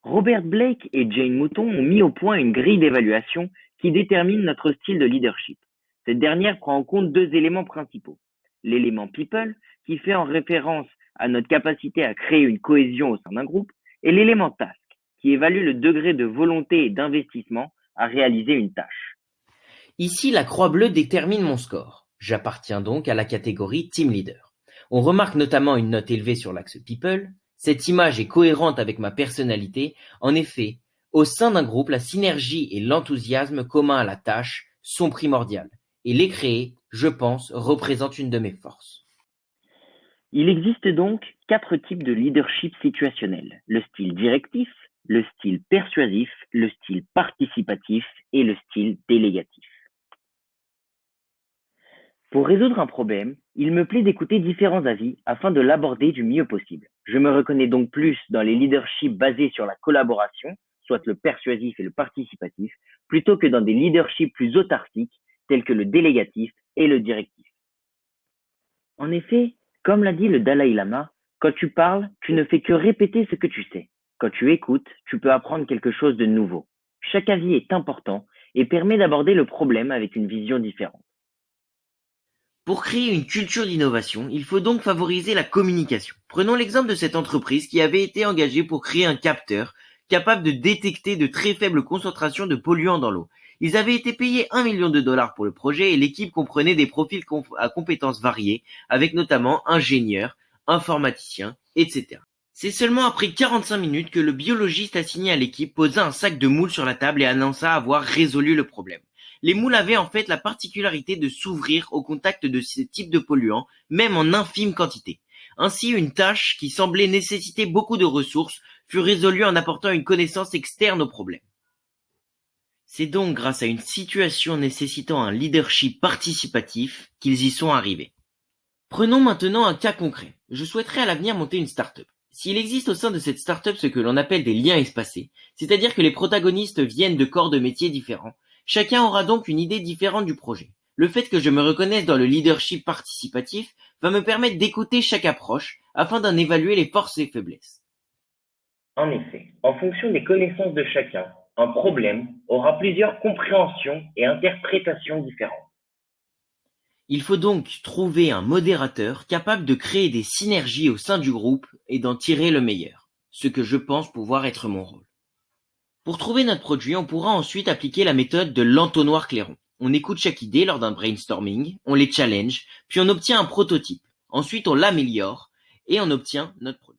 Robert Blake et Jane Mouton ont mis au point une grille d'évaluation qui détermine notre style de leadership. Cette dernière prend en compte deux éléments principaux. L'élément people, qui fait en référence à notre capacité à créer une cohésion au sein d'un groupe, et l'élément task, qui évalue le degré de volonté et d'investissement à réaliser une tâche. Ici, la croix bleue détermine mon score. J'appartiens donc à la catégorie Team Leader. On remarque notamment une note élevée sur l'axe People. Cette image est cohérente avec ma personnalité. En effet, au sein d'un groupe, la synergie et l'enthousiasme commun à la tâche sont primordiales. Et les créer, je pense, représente une de mes forces. Il existe donc 4 types de leadership situationnel: le style directif, le style persuasif, le style participatif et le style délégatif. Pour résoudre un problème, il me plaît d'écouter différents avis afin de l'aborder du mieux possible. Je me reconnais donc plus dans les leaderships basés sur la collaboration, soit le persuasif et le participatif, plutôt que dans des leaderships plus autarciques tels que le délégatif et le directif. En effet, comme l'a dit le Dalai Lama, quand tu parles, tu ne fais que répéter ce que tu sais. Quand tu écoutes, tu peux apprendre quelque chose de nouveau. Chaque avis est important et permet d'aborder le problème avec une vision différente. Pour créer une culture d'innovation, il faut donc favoriser la communication. Prenons l'exemple de cette entreprise qui avait été engagée pour créer un capteur capable de détecter de très faibles concentrations de polluants dans l'eau. Ils avaient été payés 1 million de dollars pour le projet et l'équipe comprenait des profils à compétences variées, avec notamment ingénieurs, informaticiens, etc. C'est seulement après 45 minutes que le biologiste assigné à l'équipe posa un sac de moules sur la table et annonça avoir résolu le problème. Les moules avaient en fait la particularité de s'ouvrir au contact de ce type de polluants, même en infime quantité. Ainsi, une tâche qui semblait nécessiter beaucoup de ressources fut résolue en apportant une connaissance externe au problème. C'est donc grâce à une situation nécessitant un leadership participatif qu'ils y sont arrivés. Prenons maintenant un cas concret. Je souhaiterais à l'avenir monter une start-up. S'il existe au sein de cette start-up ce que l'on appelle des liens espacés, c'est-à-dire que les protagonistes viennent de corps de métiers différents, chacun aura donc une idée différente du projet. Le fait que je me reconnaisse dans le leadership participatif va me permettre d'écouter chaque approche afin d'en évaluer les forces et faiblesses. En effet, en fonction des connaissances de chacun, un problème aura plusieurs compréhensions et interprétations différentes. Il faut donc trouver un modérateur capable de créer des synergies au sein du groupe et d'en tirer le meilleur, ce que je pense pouvoir être mon rôle. Pour trouver notre produit, on pourra ensuite appliquer la méthode de l'entonnoir clairon. On écoute chaque idée lors d'un brainstorming, on les challenge, puis on obtient un prototype. Ensuite, on l'améliore et on obtient notre produit.